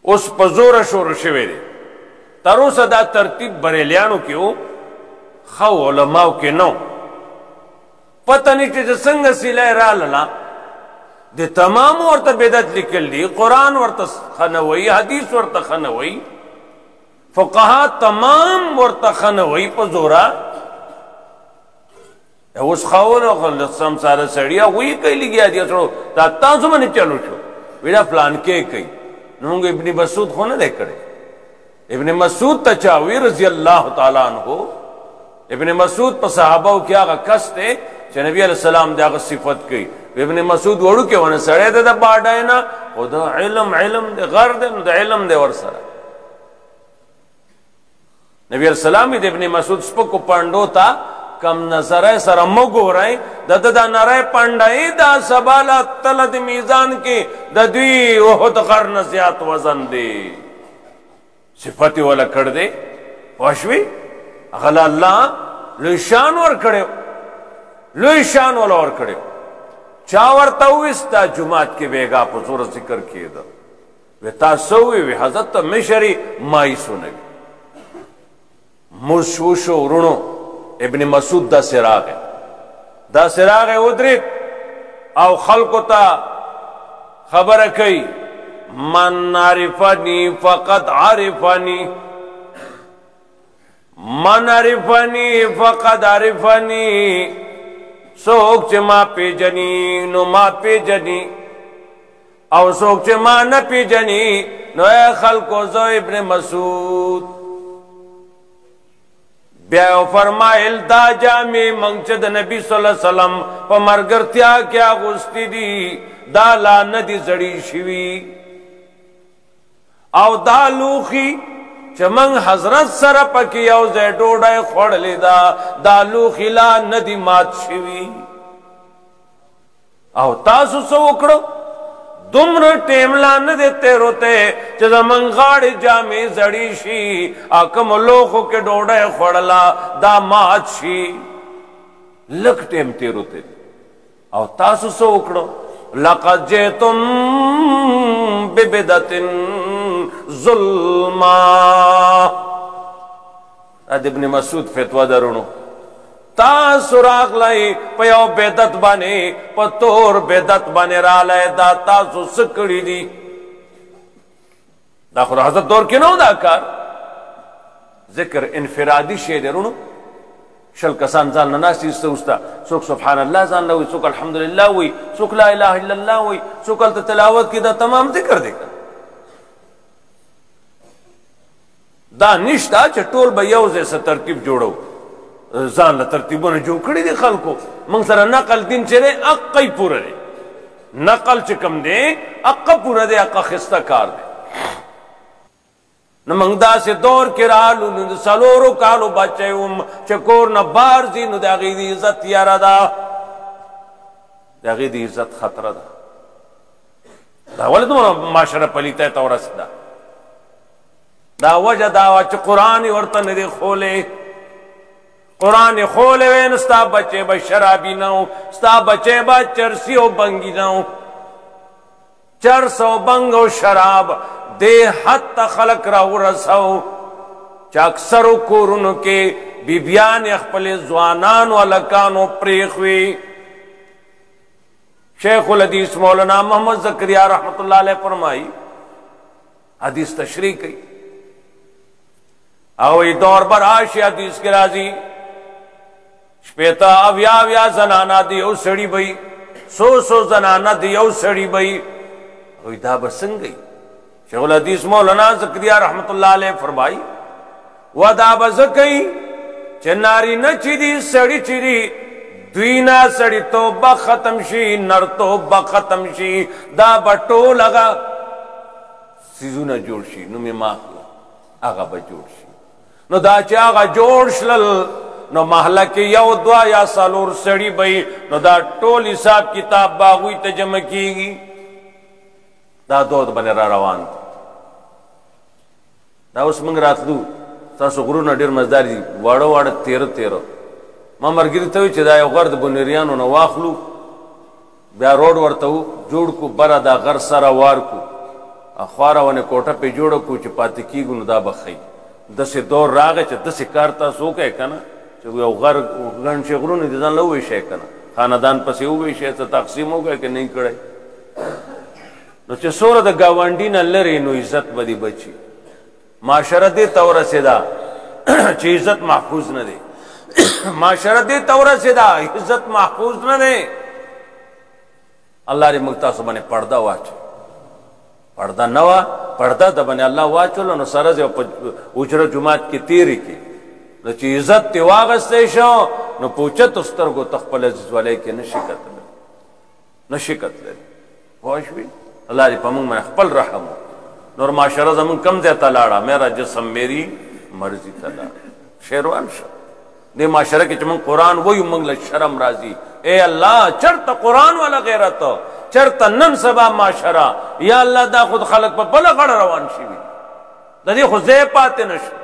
اوس په زوره شروع شوی دی. تر اوسه دا ترتیب بریلیانو کې و، خو علماو کې نه و. پته نه چې څنګه سیلای راغله، د تمام ورته بدعت لیکل دي، قرآن ورته ښه نه وایي، حدیث ورته ښه نه وایي، فقها تمام ورته ښه نه وایي په زوره. اوس خاونه سمساره سړي هغوی کوي لګیا دي سړو، دا تاسو باندې چلو شو ویډا پلان کې کوي. نو موږ ابن مسعود خو نه دی کړی. ابن مسعود ته چا وی رضی الله تعالی عنہ، ابن مسعود په صحابو کې هغه کس دی چې نبی علیہ السلام دغه صفت کوي. ابن مسعود وړو کې ونه سړی دی د باډای نه، خو د علم دی، غر دی، نو د علم دی ورسره. نبی علیہ السلام د ابن مسعود سپکو پانډو ته کم نظره سره مو ګورئ، د نری پنډای دا سباله تل د میزان کې د دوی احد غر نه زیات وزن دی. صفت ولا کړ دی پښوی غل الله لوی شان ور کړو، لوی شان ولا ور کړو. چا ورته وستا جمعات کې بیگا په زور ذکر کېده، و تاسو وی حضرت مشری مای سنوي مشوشو ورونو. ابن مسعود دا سراغ ودرید او خلقو تا خبر کئی، من عرفنی فقط عرفنی، من عرفنی فقط عرفنی، سوک چه ما پی جنی نو ما پی جنی، او سوک چه ما نا پی جنی نو اے خلقو زو ابن مسعود. بیا فرمائل دا جامع منگچد نبی صلی اللہ علیہ وسلم پا مرگرتیا کیا غستی دی، دا لاندی زڑی شوی او دا لوخی چه منگ حضرت سر پکی او زی ڈوڑای خوڑ لی دا لوخی لاندی مات شوی. او تاسو سو اکڑو دمر ٹیم لان دیتے روتے چیزا منگاڑی جامی زڑی شی، آکم لوخو کے ڈوڑے خوڑلا دا مات شی، لک ٹیم تے روتے. او تاسو سو اکڑو لقد جیتم ببدت ظلما. اد ابن مسعود فتوہ درونو تا سراغ لائی پیو بیدت بانے پتور بیدت بانے را لائے دا تاسو سکڑی دی. دا خود حضرت دور کی نو دا کار ذکر انفرادی شیدے رونو. شل کسان زان نناسی استوستا، سوک سبحان اللہ زان لوی، سوک الحمدللہ وی، سوک لا الہ الا اللہ وی، سوک تلاوت کی دا تمام ذکر دیکھا. دا نشتا چا ٹول بیو زیسا ترکیب جوڑو ځان له ترتیبونه جوړ کړي دي خلکو. موږ سره نقل دین چې دی اقی پوره دی، نقل چې کم دی اقا پوره دی، اقا خسته کار دی. نو موږ داسې دور کې رالو، نو د څلورو کالو بچی وم چې کور نه بار ځي، نو د هغې د عزت یاره ده، د هغې د عزت خطره ده. دا ولې دومره معاشره پلیتۍ ته ورسېده؟ دا وجه دا وه چې قرآن یې ورته نه دی خولی. قرآن خولے وے نو ستا بچے با شرابی نو، ستا بچے با چرسی و بنگی نو. چرس و بنگ و شراب دے حد تا خلق راو رسو، چا اکثر و کورنو کے بیبیان اخپل زوانان و لکانو پریخوی. شیخ الحدیث مولانا محمد زکریا رحمت اللہ علیہ فرمائی، حدیث تشریح کی اوی دور بر آشی حدیث کے رازی شپیتا اویا زنانا دی او سڑی بئی، سو زنانا دی او سڑی بئی. اوی دا بسنگ گئی. شیخ الحدیث مولانا زکریا رحمت اللہ علیہ فرمائی و دا بزکی چناری نچی دی سڑی چی دی دوینا سڑی توبہ ختم شی، نر توبہ ختم شی، دا بٹو لگا سیزونا جوڑ شی، نمی ماخلا آغا با جوڑ شی. نو دا چی آغا جوڑ شلل نو محلہ کی یو دوا یا سالور سڑی بئی، نو دا ٹول حساب کتاب باغوی تجمع کی گی. دا دود بنے را روان دی. دا اس منگ راتلو تاسو غرونه ډیر مزدار دي، واړه واړه تیره ما مرګری ته چې دا یو غرد بنریانو نو واخلو، بیا روډ ورته جوړ کو، بره دا غر سره وار کو، اخوارونه کوټه په جوړه کو چې پاتې کیږي نو دا بخی دسه دور راغی چې دسه کارتا سوکه کنه چې یو غن شي غرونه دي ځان لوي شي کنه خاندان پسې وې شي ته تقسیم وګه کې نه کړای نو چې سوره د گاونډي نه لري نو عزت بدی بچي معاشره دې تور سیدا چې عزت محفوظ نه دي معاشره دې تور سیدا عزت محفوظ نه دي الله دې مقتص باندې پردا واچ پردا نوا پردا د باندې الله واچول نو سره په اجره جمعات کې تیری کې نو چې عزت تی واغستې شو نو پوچت سترګو تخپل عزت ولای کې نشي کتل واښوي الله دې په موږ باندې خپل رحم نور معاشره زمون کم ځای ته لاړه میرا جسم میری مرضی ته لاړه شیروان شو دې معاشره کې چې موږ قرآن وایو موږ له شرم راځي اے الله چرته قرآن ولا غیرت چرته نن سبا معاشره یا الله دا خود خلق په بل غړ روان شي د دې خو ځای پاتې نشو